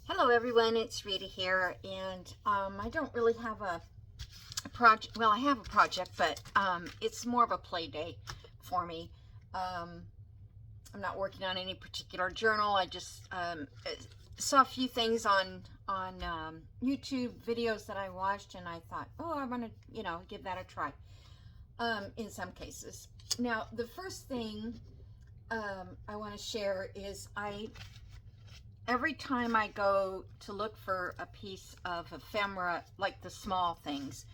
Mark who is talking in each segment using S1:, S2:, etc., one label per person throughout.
S1: Hello everyone, it's Rita here, and I don't really have a project. Well, I have a project, but it's more of a play day for me. I'm not working on any particular journal. I just saw a few things on YouTube videos that I watched, and I thought, oh, I want to give that a try. In some cases. Now, the first thing I want to share is every time I go to look for a piece of ephemera, like the small things,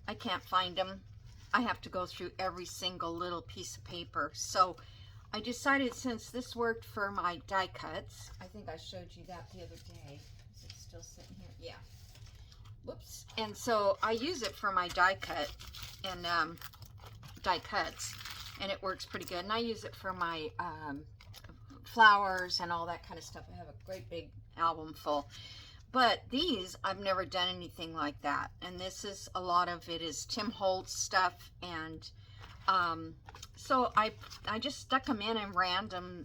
S1: I can't find them. I have to go through every single little piece of paper. So I decided, since this worked for my die cuts, I think I showed you that the other day. Is it still sitting here? Yeah. Whoops. And so I use it for my die cut and die cuts, and it works pretty good. And I use it for my flowers and all that kind of stuff. I have a great big album full, but these, I've never done anything like that. And this is, a lot of it is Tim Holtz stuff, and so I just stuck them in random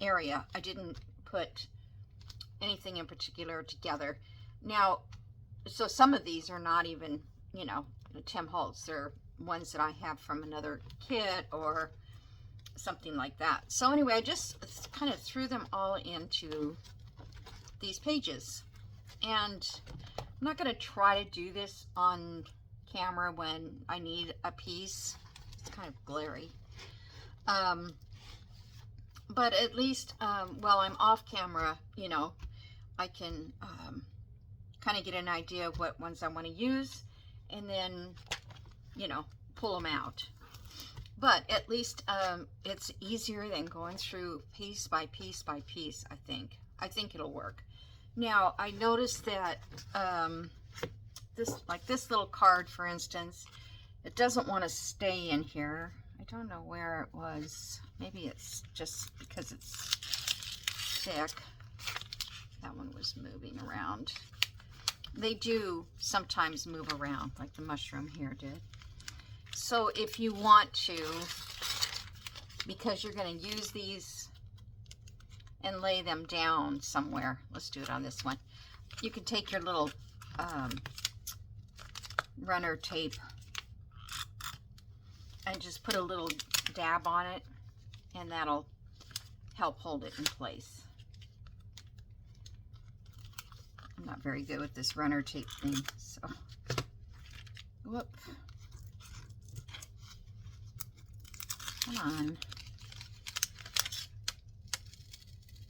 S1: area. I didn't put anything in particular together. Now, so some of these are not even Tim Holtz. They're ones that I have from another kit or something like that. So anyway, I just kind of threw them all into these pages, and I'm not going to try to do this on camera when I need a piece. It's kind of glary, but at least while I'm off camera, I can kind of get an idea of what ones I want to use, and then pull them out. But at least it's easier than going through piece by piece by piece, I think. I think it'll work. Now, I noticed that this little card, for instance, it doesn't want to stay in here. I don't know where it was. Maybe it's just because it's thick. That one was moving around. They do sometimes move around, like the mushroom here did. So if you want to, because you're going to use these and lay them down somewhere, let's do it on this one. You can take your little runner tape and just put a little dab on it, and that'll help hold it in place. I'm not very good with this runner tape thing, so whoop. Come on.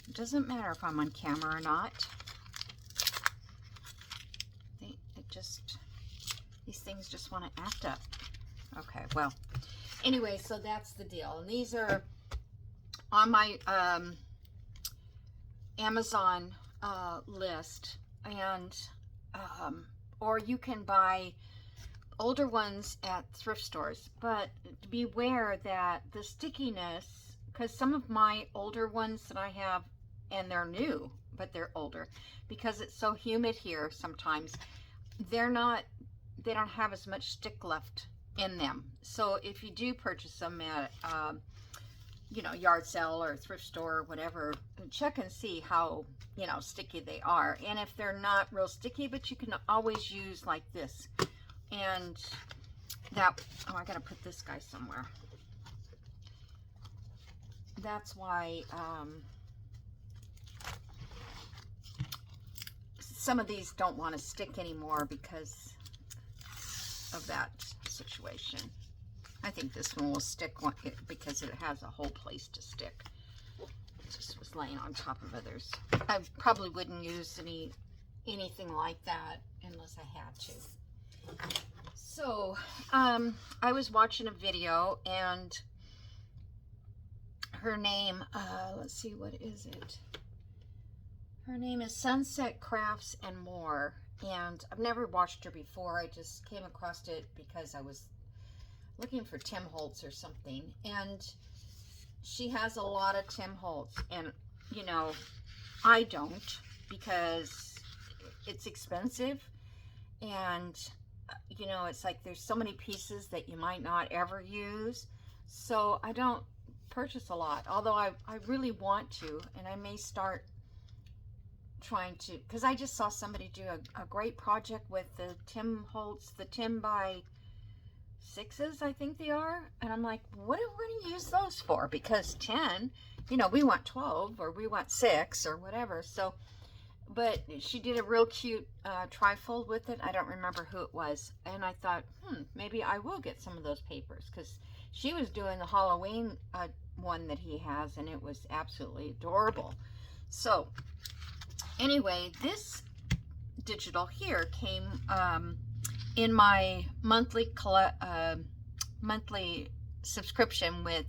S1: It doesn't matter if I'm on camera or not. These things just want to act up. Okay, well, anyway, so that's the deal. And these are on my Amazon list, and or you can buy older ones at thrift stores, but beware that the stickiness, because some of my older ones that I have, and they're new, but they're older, because it's so humid here sometimes, they don't have as much stick left in them. So if you do purchase them at yard sale or thrift store or whatever, check and see how sticky they are. And if they're not real sticky, but you can always use like this. And that, oh, I gotta put this guy somewhere. That's why some of these don't want to stick anymore, because of that situation. I think this one will stick because it has a whole place to stick. It just was laying on top of others. I probably wouldn't use anything like that unless I had to. So, I was watching a video, and her name, let's see, what is it? Her name is Sunset Crafts and More, and I've never watched her before. I just came across it because I was looking for Tim Holtz or something, and she has a lot of Tim Holtz, and I don't, because it's expensive, and it's like there's so many pieces that you might not ever use, so I don't purchase a lot, although I really want to, and I may start trying to, because I just saw somebody do a great project with the Tim Holtz, the 10 by 6s, I think they are. And I'm like, what are we going to use those for? Because 10, you know, we want 12 or we want 6 or whatever. So, but she did a real cute trifold with it. I don't remember who it was. And I thought, maybe I will get some of those papers, because she was doing the Halloween one that he has, and it was absolutely adorable. So anyway, this digital here came in my monthly subscription with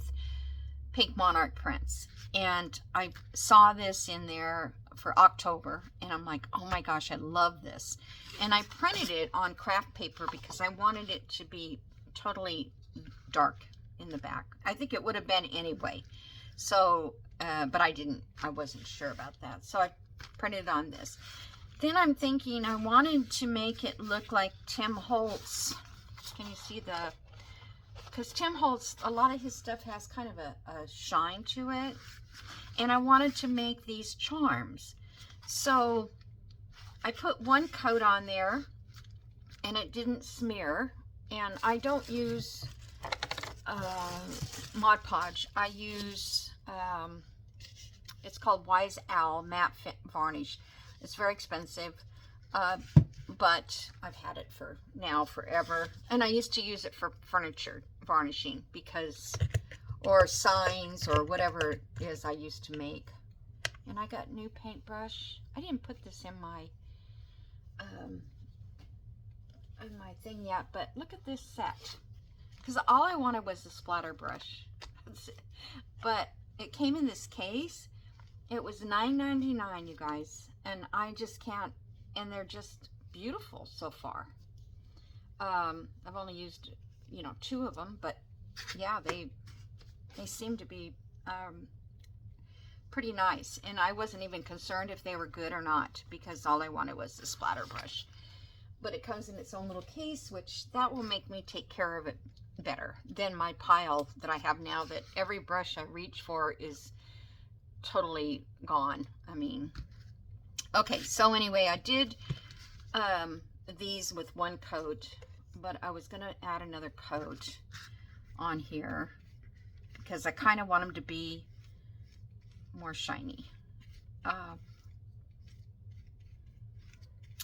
S1: Pink Monarch prints, and I saw this in there for October, and I'm like, oh my gosh, I love this. And I printed it on craft paper because I wanted it to be totally dark in the back. I think it would have been anyway. So, but I wasn't sure about that. So I printed on this. Then I'm thinking I wanted to make it look like Tim Holtz. Can you see because Tim Holtz, a lot of his stuff has kind of a shine to it. And I wanted to make these charms. So I put one coat on there and it didn't smear. And I don't use Mod Podge. I use, it's called Wise Owl Matte Varnish. It's very expensive, but I've had it for now forever. And I used to use it for furniture varnishing or signs or whatever it is I used to make. And I got new paintbrush. I didn't put this in my thing yet, but look at this set. Because all I wanted was the splatter brush. But it came in this case. It was $9.99, you guys. And I just can't, and they're just beautiful so far. I've only used, 2 of them, but yeah, they seem to be pretty nice. And I wasn't even concerned if they were good or not, because all I wanted was the splatter brush. But it comes in its own little case, which that will make me take care of it better than my pile that I have now, that every brush I reach for is totally gone. I mean, okay, so anyway, I did these with one coat, but I was going to add another coat on here because I kind of want them to be more shiny.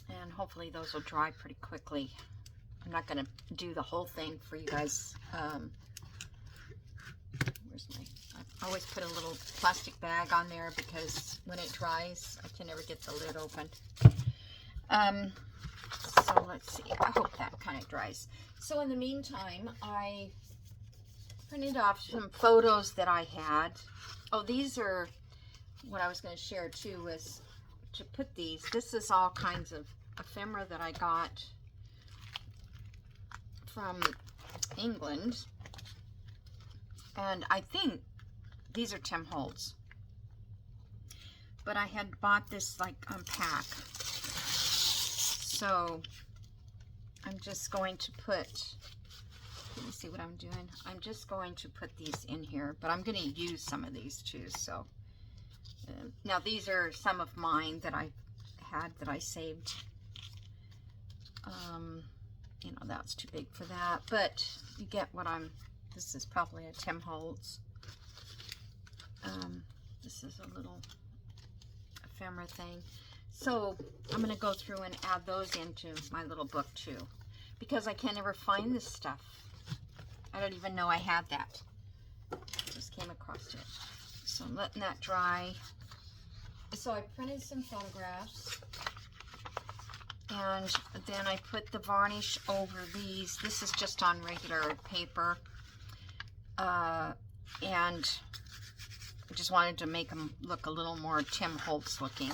S1: And hopefully those will dry pretty quickly. I'm not going to do the whole thing for you guys. I always put a little plastic bag on there because when it dries, I can never get the lid open. So let's see. I hope that kind of dries. So in the meantime, I printed off some photos that I had. Oh, these are what I was going to share too, was to put these. This is all kinds of ephemera that I got from England. And I think these are Tim Holtz. But I had bought this like on pack. So I'm just going to put, let me see what I'm doing. I'm just going to put these in here, but I'm going to use some of these too. So now these are some of mine that I had that I saved. That's too big for that, but you get what this is probably a Tim Holtz. This is a little ephemera thing. So I'm going to go through and add those into my little book too, because I can't ever find this stuff. I don't even know I had that. Just came across it. So I'm letting that dry. So I printed some photographs, and then I put the varnish over these. This is just on regular paper, and I just wanted to make them look a little more Tim Holtz looking.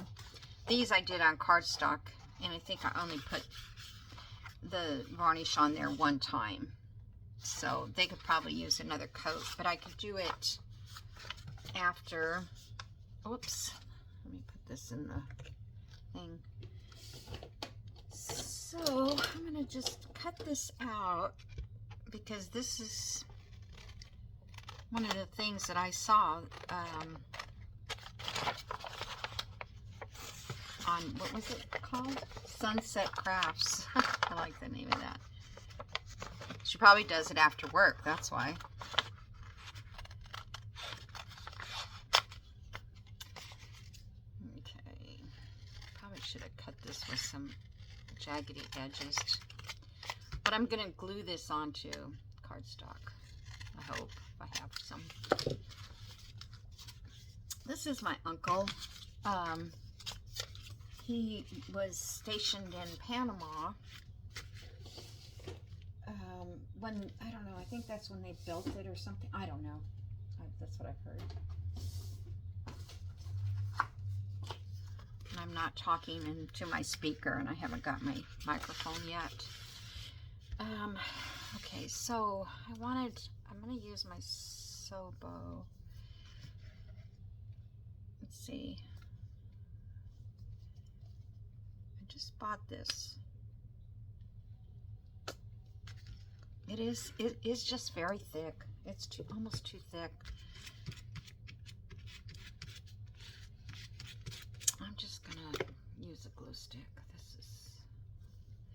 S1: These I did on cardstock, and I think I only put the varnish on there one time. So they could probably use another coat, but I could do it after. Oops, let me put this in the thing. So I'm going to just cut this out because this is one of the things that I saw on, what was it called? Sunset Crafts. I like the name of that. She probably does it after work, that's why. Okay. Probably should have cut this with some jaggedy edges. But I'm going to glue this onto cardstock. I hope, if I have some. This is my uncle. He was stationed in Panama. When, I don't know, I think that's when they built it or something. I don't know. That's what I've heard. And I'm not talking into my speaker, and I haven't got my microphone yet. Okay, so I'm going to use my Sobo. Let's see. I just bought this. It is just very thick. It's almost too thick. I'm just gonna use a glue stick.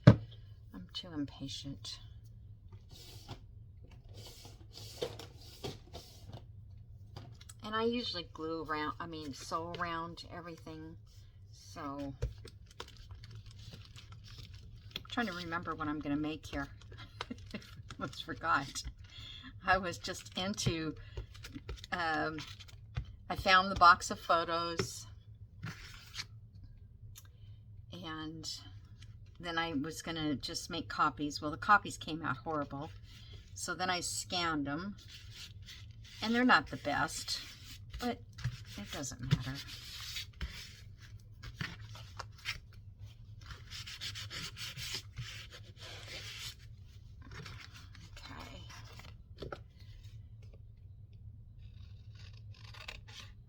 S1: I'm too impatient. And I usually sew around everything. So I'm trying to remember what I'm gonna make here. Almost forgot. I was just into, I found the box of photos, and then I was going to just make copies. Well, the copies came out horrible, so then I scanned them, and they're not the best, but it doesn't matter.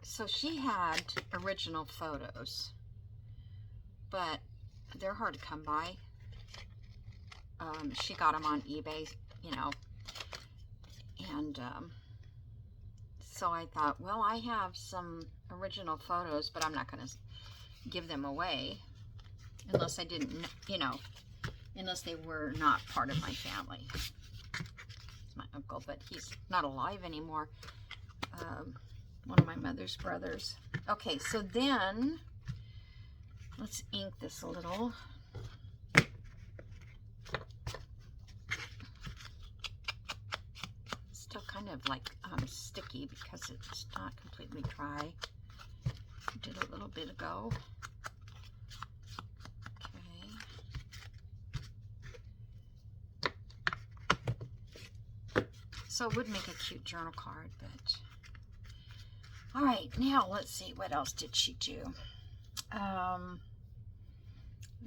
S1: So she had original photos, but they're hard to come by. She got them on eBay, you know, and so I thought, well, I have some original photos, but I'm not going to give them away unless I didn't, you know, unless they were not part of my family. It's my uncle, but he's not alive anymore. One of my mother's brothers. Okay, so then let's ink this a little. Still kind of like sticky because it's not completely dry. I did a little bit ago. Okay. So it would make a cute journal card, but all right, now let's see, what else did she do?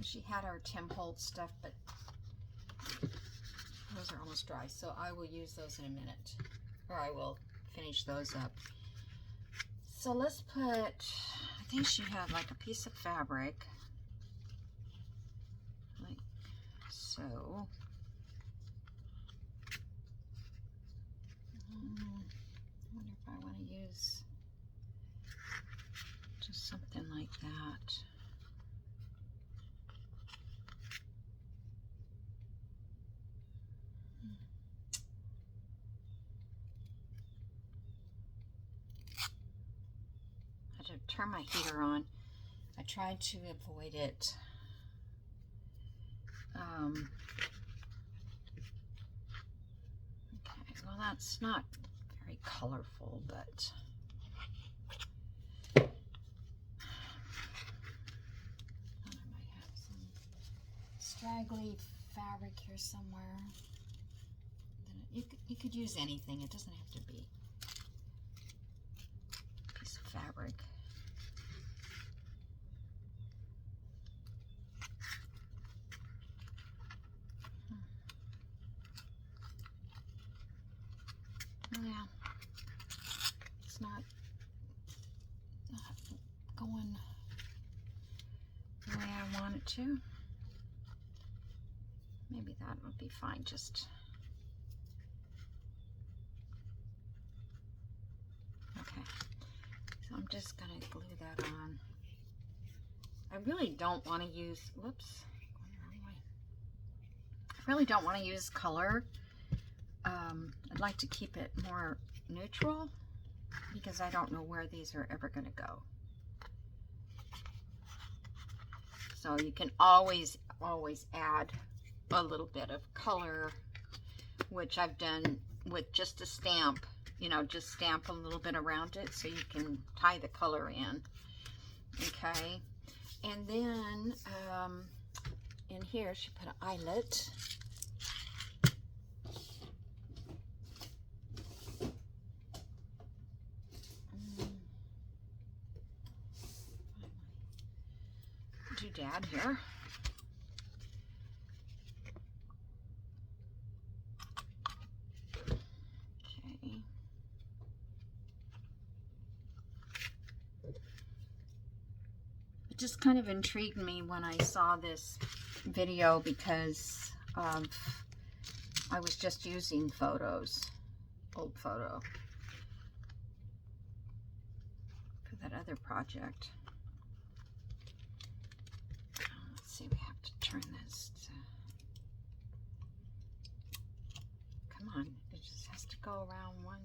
S1: She had our Tim Holtz stuff, but those are almost dry, so I will use those in a minute, or I will finish those up. So let's put, I think she had like a piece of fabric, like so. I wonder if I want to use just something like that. I had to turn my heater on. I tried to avoid it. Okay, well that's not very colorful, but I might have some straggly fabric here somewhere. You could use anything. It doesn't have to be a piece of fabric. Yeah, it's not going the way I want it to. Maybe that would be fine, just okay. So I'm just gonna glue that on. I really don't want to use, whoops, going the wrong way. I really don't want to use color. I'd like to keep it more neutral because I don't know where these are ever going to go. So you can always add a little bit of color, which I've done with just a stamp, you know, just stamp a little bit around it so you can tie the color in. Okay, and then in here she put an eyelet. Doodad here. Okay. It just kind of intrigued me when I saw this video because I was just using photos, old photo, for that other project. Let's see, we have to turn this to, come on, it just has to go around one,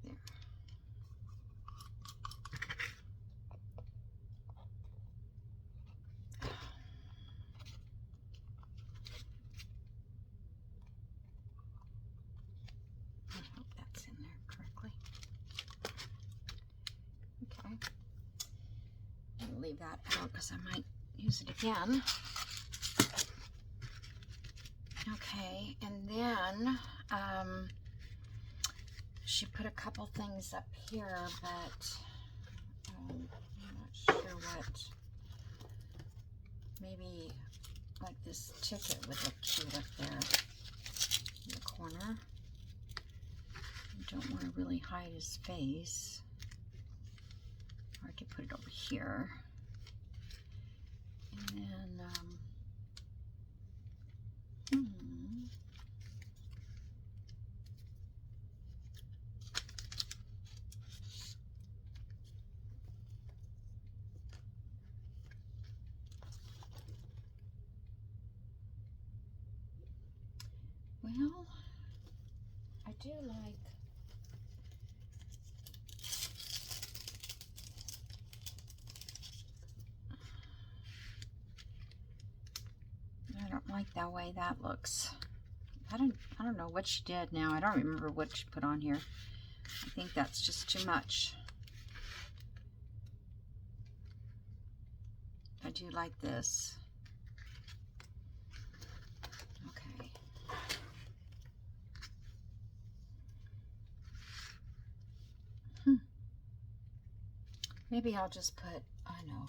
S1: there. I hope that's in there correctly. Okay. I'll leave that out because I might use it again. Okay, and then she put a couple things up here, but I'm not sure what. Maybe like this ticket would look cute up there in the corner. I don't want to really hide his face. Or I could put it over here. And then, well, I do like, I don't like that way that looks. I don't know what she did now. I don't remember what she put on here. I think that's just too much. I do like this. Okay. Maybe I'll just put, I know,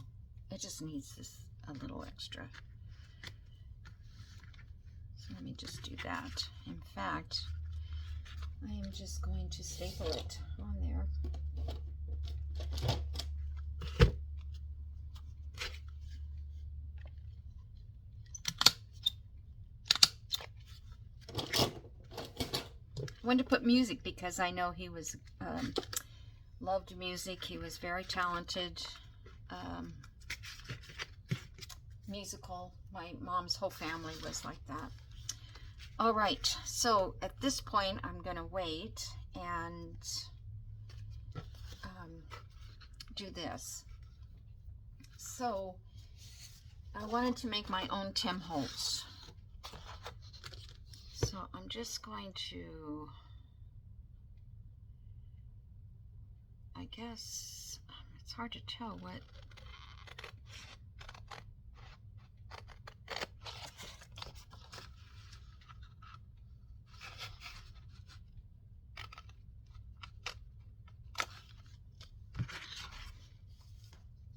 S1: it just needs this a little extra. So let me just do that. In fact, I am just going to staple it on there. I wanted to put music because I know he was loved music. He was very talented, musical. My mom's whole family was like that. All right, so at this point I'm gonna wait and do this. So I wanted to make my own Tim Holtz. So I'm just going to, I guess, it's hard to tell what,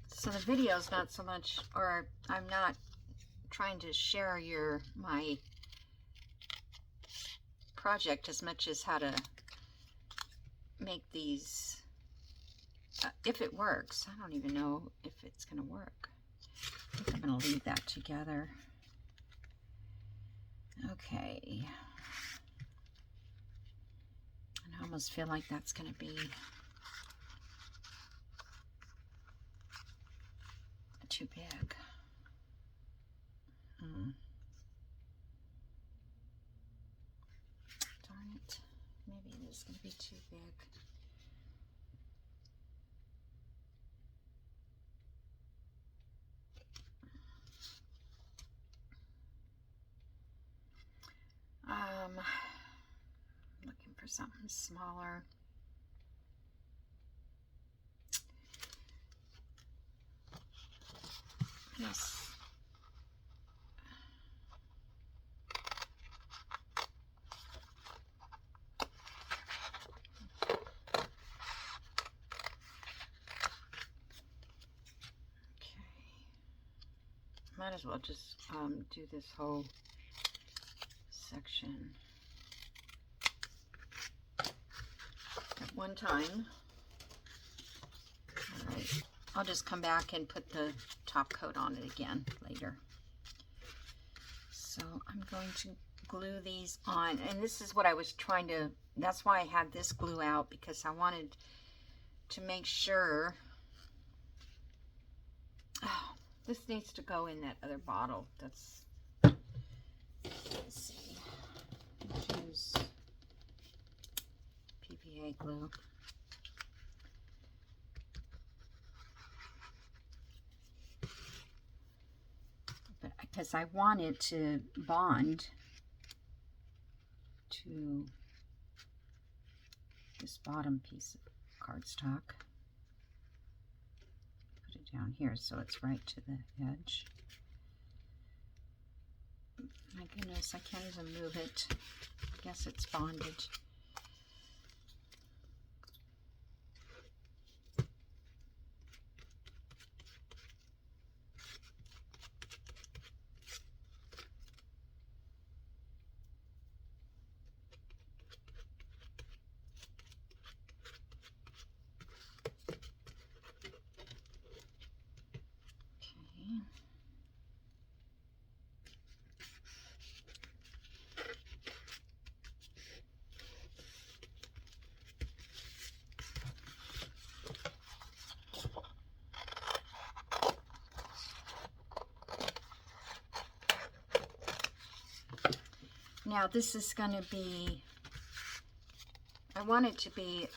S1: so the video is not so much, or I'm not trying to share my project as much as how to make these, if it works. I don't even know if it's going to work. I think I'm going to leave that together. Okay. And I almost feel like that's going to be too big. Darn it. Maybe it is going to be too big. Looking for something smaller. Yes. Might as well just do this whole section at one time. All right, I'll just come back and put the top coat on it again later. So I'm going to glue these on, and this is what I was trying to, that's why I had this glue out, because I wanted to make sure. Oh, this needs to go in that other bottle. That's, let's see, use PPA glue. But because I want it to bond to this bottom piece of cardstock. Put it down here so it's right to the edge. My goodness, I can't even move it. I guess it's bonded. Now this is going to be, I want it to be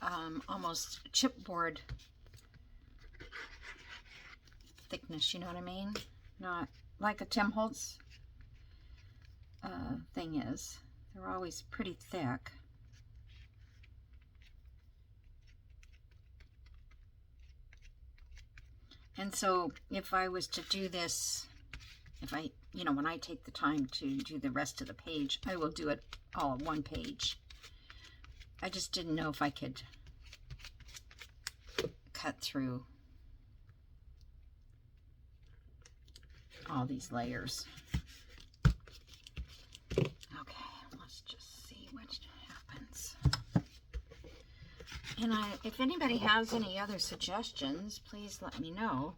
S1: almost chipboard thickness, you know what I mean? Not like a Tim Holtz thing is. They're always pretty thick. And so if I was to do this, if I, you know, when I take the time to do the rest of the page, I will do it all on one page. I just didn't know if I could cut through all these layers. Okay, let's just see what happens. And if anybody has any other suggestions, please let me know.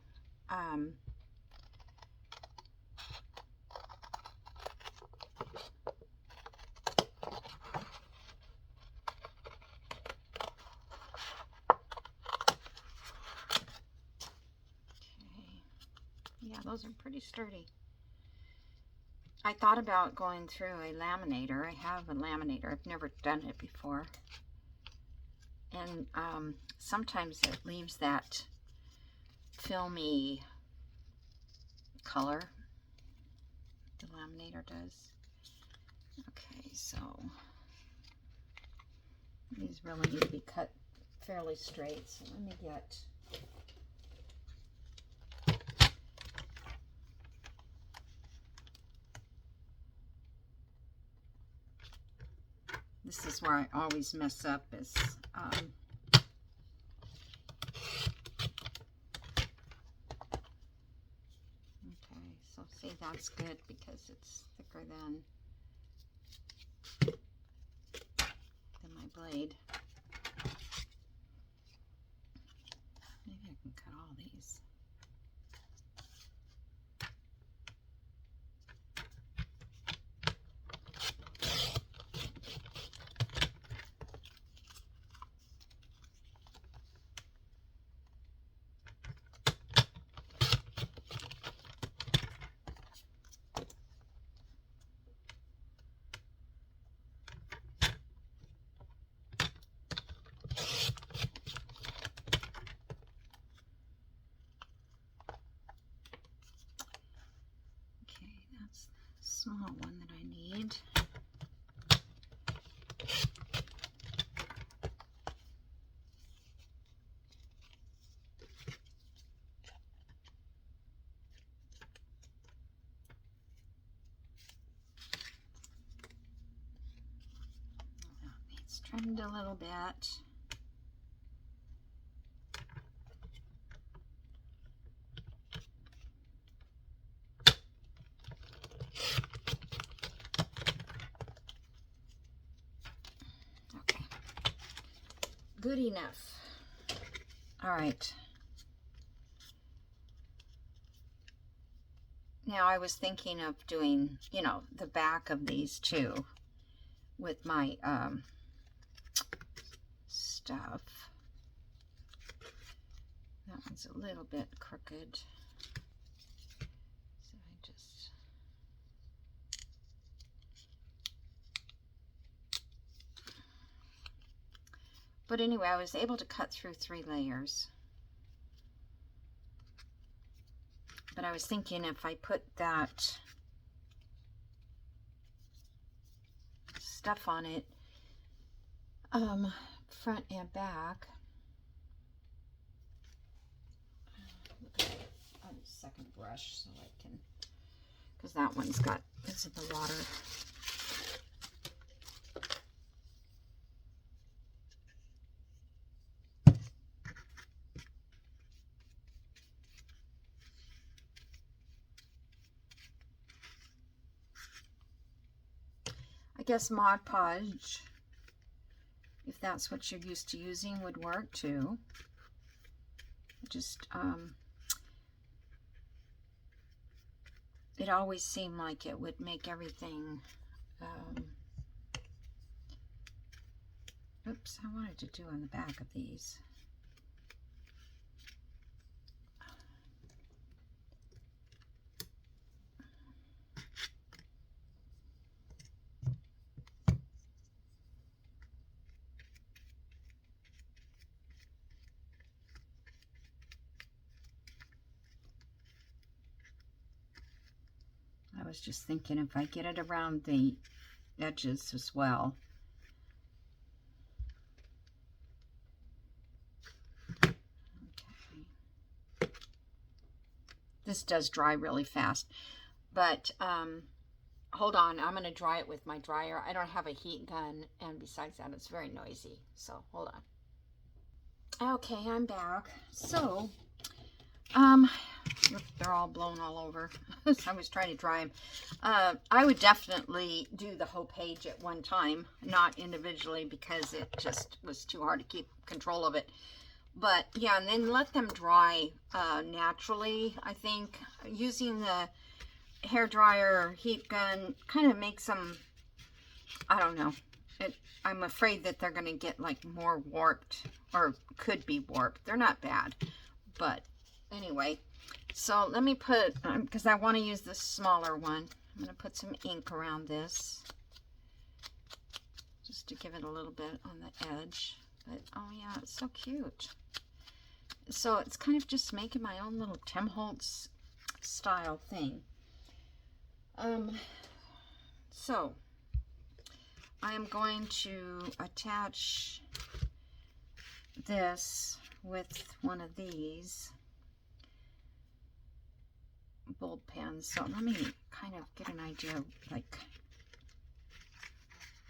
S1: Yeah, those are pretty sturdy. I thought about going through a laminator. I have a laminator. I've never done it before. And sometimes it leaves that filmy color. The laminator does. Okay, so these really need to be cut fairly straight. So let me get... This is where I always mess up is okay, so see, that's good because it's thicker than my blade. Maybe I can cut all these. small one that I need. It's trimmed a little bit. Okay, good enough. All right. Now I was thinking of doing, you know, the back of these too with my stuff. That one's a little bit crooked. So I just... But anyway, I was able to cut through 3 layers. But I was thinking if I put that stuff on it, front and back. A second brush so I can, because that one's got, it's in the water. I guess Mod Podge, if that's what you're used to using, would work too. Just, it always seemed like it would make everything, oops, I wanted to do on the back of these. I was just thinking if I get it around the edges as well. Okay. This does dry really fast, but hold on, I'm going to dry it with my dryer. I don't have a heat gun, and besides that, it's very noisy, so hold on. Okay, I'm back. So, they're all blown all over. So I was trying to dry them. I would definitely do the whole page at one time, not individually, because it just was too hard to keep control of it. But yeah, and then let them dry naturally. I think using the hair dryer or heat gun kind of makes them, I don't know. I'm afraid that they're going to get like more warped, or could be warped. They're not bad, but anyway. So let me put, because I want to use this smaller one, I'm going to put some ink around this just to give it a little bit on the edge. But oh yeah, it's so cute. So it's kind of just making my own little Tim Holtz style thing. So I am going to attach this with one of these bulb pens. So let me kind of get an idea of like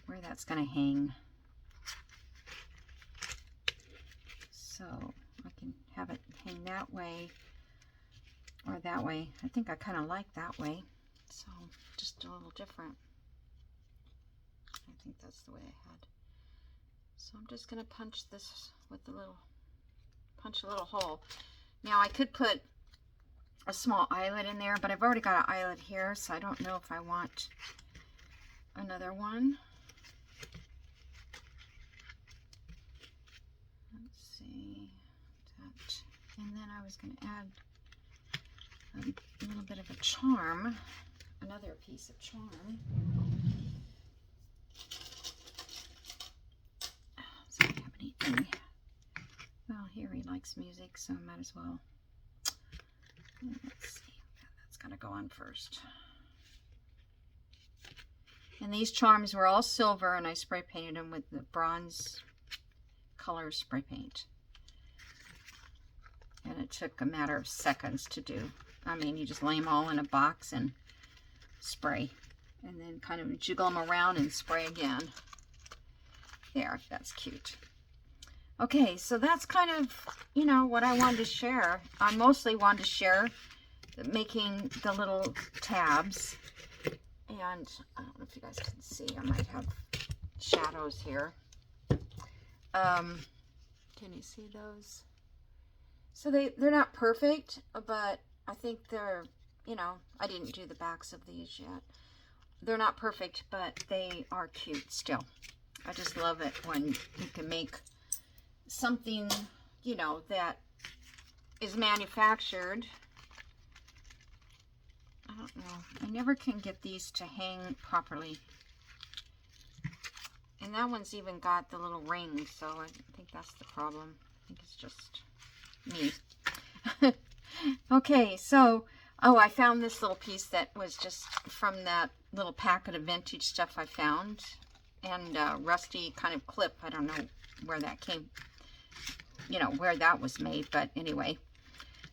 S1: where that's going to hang. So I can have it hang that way or that way. I think I kind of like that way. So just a little different. I think that's the way I had. So I'm just going to punch this with the little, punch a little hole. Now I could put a small eyelet in there, but I've already got an eyelet here, so I don't know if I want another one. Let's see that. And then I was going to add a little bit of a charm, another piece of charm. So I have anything. Well, here he likes music, so I might as well. Let's see, that's got to go on first. And these charms were all silver, and I spray painted them with the bronze color spray paint. And it took a matter of seconds to do. I mean, you just lay them all in a box and spray. And then kind of jiggle them around and spray again. There, that's cute. Okay, so that's kind of, you know, what I wanted to share. I mostly wanted to share making the little tabs. And I don't know if you guys can see, I might have shadows here. Can you see those? So they're not perfect, but I think they're, you know, I didn't do the backs of these yet. They're not perfect, but they are cute still. I just love it when you can make something, you know, that is manufactured. I don't know. I never can get these to hang properly. And that one's even got the little ring, so I think that's the problem. I think it's just me. Okay, so, oh, I found this little piece that was just from that little packet of vintage stuff I found. And rusty kind of clip. I don't know where that came, you know, where that was made, but anyway.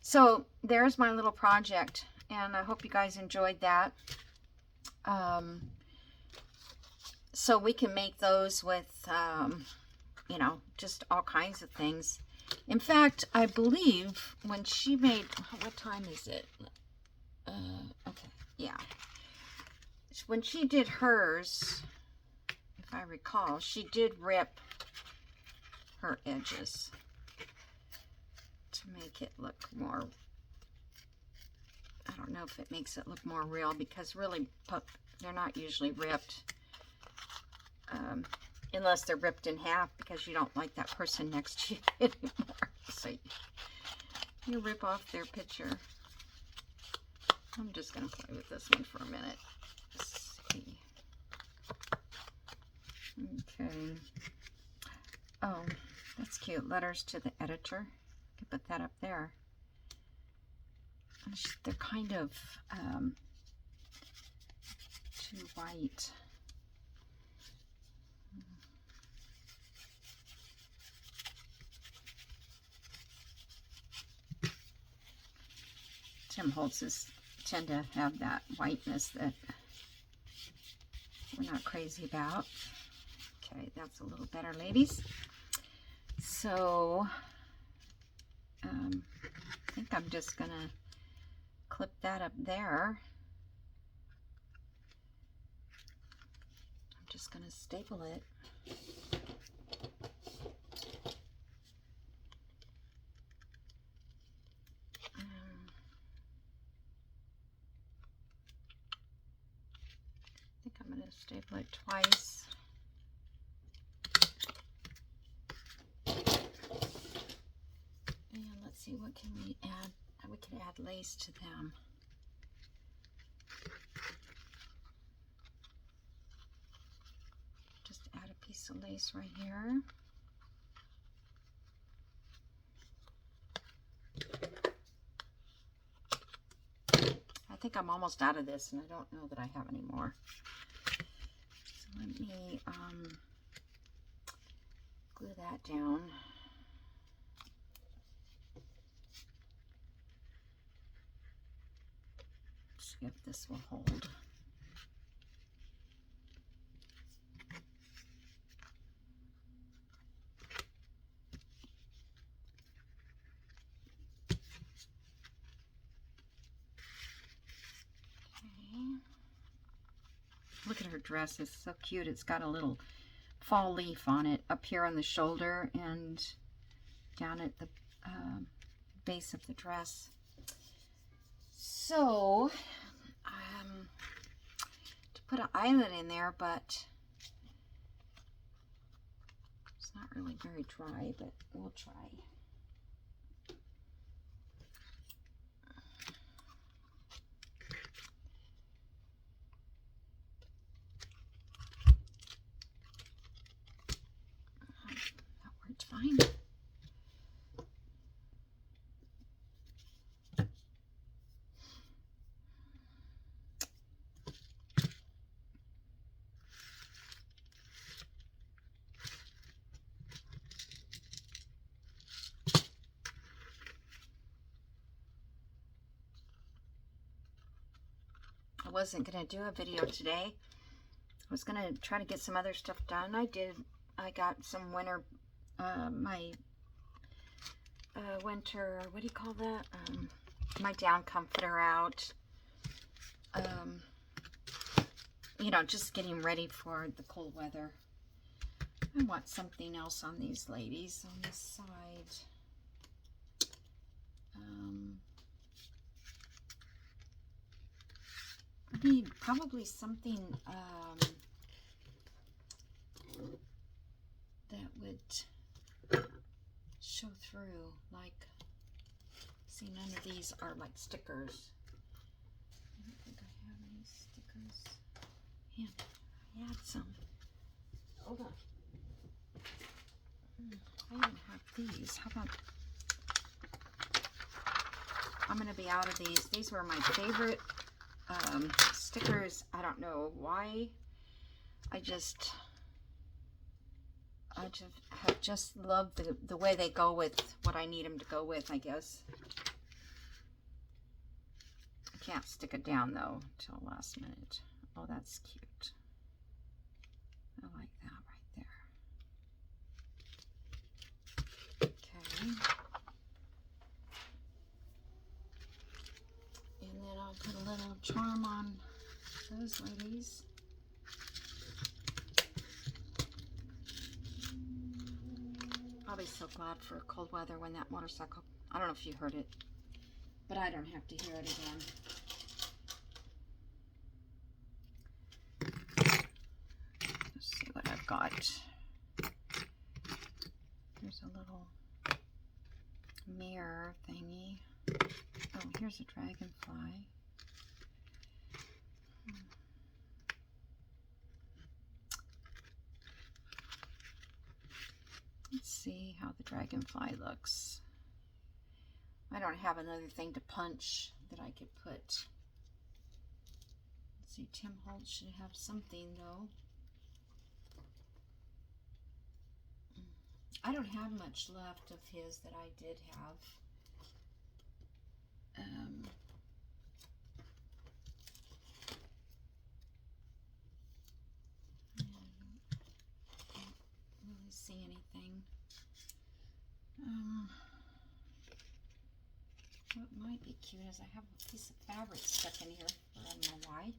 S1: So there's my little project, and I hope you guys enjoyed that. So we can make those with, you know, just all kinds of things. In fact, I believe when she made, what time is it? Okay, yeah. When she did hers, if I recall, she did rip her edges to make it look more, I don't know if it makes it look more real, because really they're not usually ripped. Unless they're ripped in half because you don't like that person next to you anymore. So you rip off their picture. I'm just going to play with this one for a minute. Let's see. Okay. Oh, that's cute. Letters to the editor. I can put that up there. They're kind of too white. Tim Holtz's tend to have that whiteness that we're not crazy about. Okay, that's a little better, ladies. So, I think I'm just gonna clip that up there. I'm just gonna staple it. I think I'm going to staple it twice. And let's see, what can we add? We can add lace to them. Just add a piece of lace right here. I think I'm almost out of this, and I don't know that I have any more. So let me glue that down. See if this will hold. Look at her dress, it's so cute. It's got a little fall leaf on it up here on the shoulder and down at the base of the dress. So, to put an eyelet in there, but it's not really very dry, but we'll try. Fine. wasn't going to do a video today. I was going to try to get some other stuff done. I did. I got some winter, my winter, what do you call that? My down comforter out. You know, just getting ready for the cold weather. I want something else on these ladies on this side. I need probably something that would show through, like, see, none of these are like stickers. I don't think I have any stickers. Yeah, I had some. Hold on. I even have these. How about, I'm going to be out of these. These were my favorite stickers. I don't know why. I just have just loved the way they go with what I need them to go with, I guess. I can't stick it down though till last minute. Oh, that's cute. I like that right there. Okay. And then I'll put a little charm on those ladies. I'll be so glad for cold weather when that motorcycle, I don't know if you heard it, but I don't have to hear it again. Let's see what I've got. There's a little mirror thingy. Oh, here's a dragonfly. Let's see how the dragonfly looks. I don't have another thing to punch that I could put. Let's see, Tim Holt should have something though. I don't have much left of his that I did have. See anything. What might be cute is I have a piece of fabric stuck in here. I don't know why.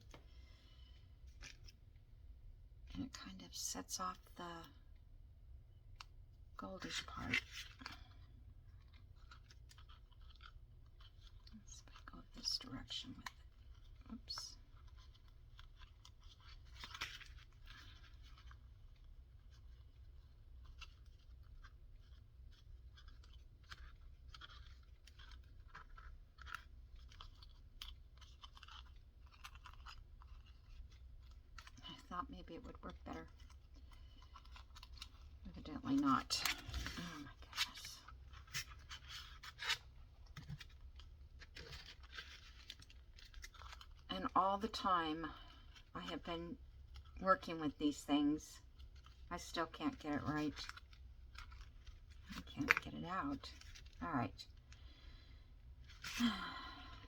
S1: And it kind of sets off the goldish part. Let's see if I go this direction with it. Oops. Thought maybe it would work better. Evidently not. Oh my goodness. And all the time I have been working with these things, I still can't get it right. I can't get it out. All right.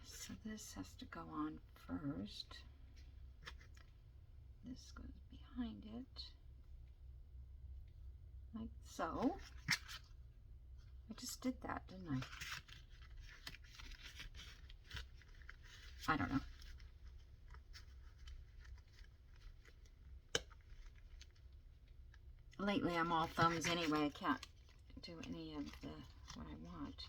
S1: So this has to go on first. This goes behind it, like so. I just did that, didn't I? I don't know. Lately I'm all thumbs anyway. I can't do any of what I want.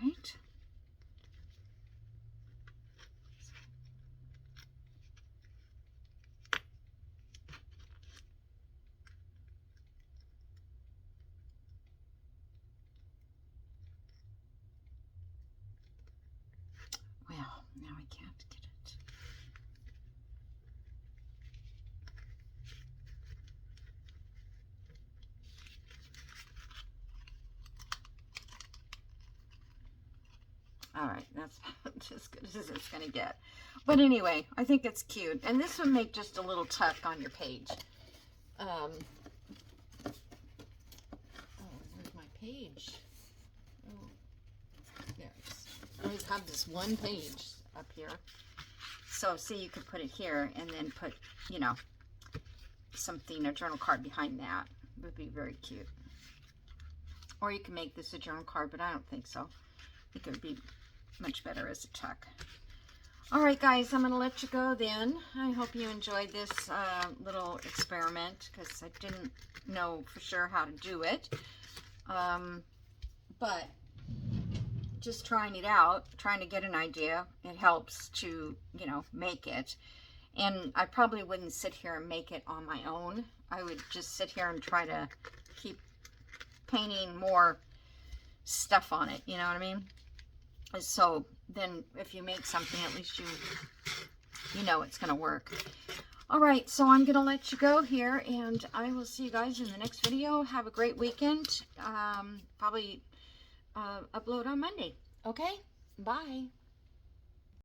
S1: Right. Well, now I can't get it. All right, that's as good as it's going to get. But anyway, I think it's cute. And this would make just a little tuck on your page. Oh, where's my page? Oh, there it is. I always have this one page up here. So, see, you could put it here and then put, you know, something, a journal card behind that. It would be very cute. Or you can make this a journal card, but I don't think so. I think it would be much better as a tuck. All right, guys, I'm going to let you go then. I hope you enjoyed this little experiment because I didn't know for sure how to do it. But just trying it out, trying to get an idea, it helps to, you know, make it. And I probably wouldn't sit here and make it on my own. I would just sit here and try to keep painting more stuff on it, you know what I mean? So then if you make something, at least you know it's going to work. All right, so I'm going to let you go here, and I will see you guys in the next video. Have a great weekend. Probably upload on Monday. Okay, bye.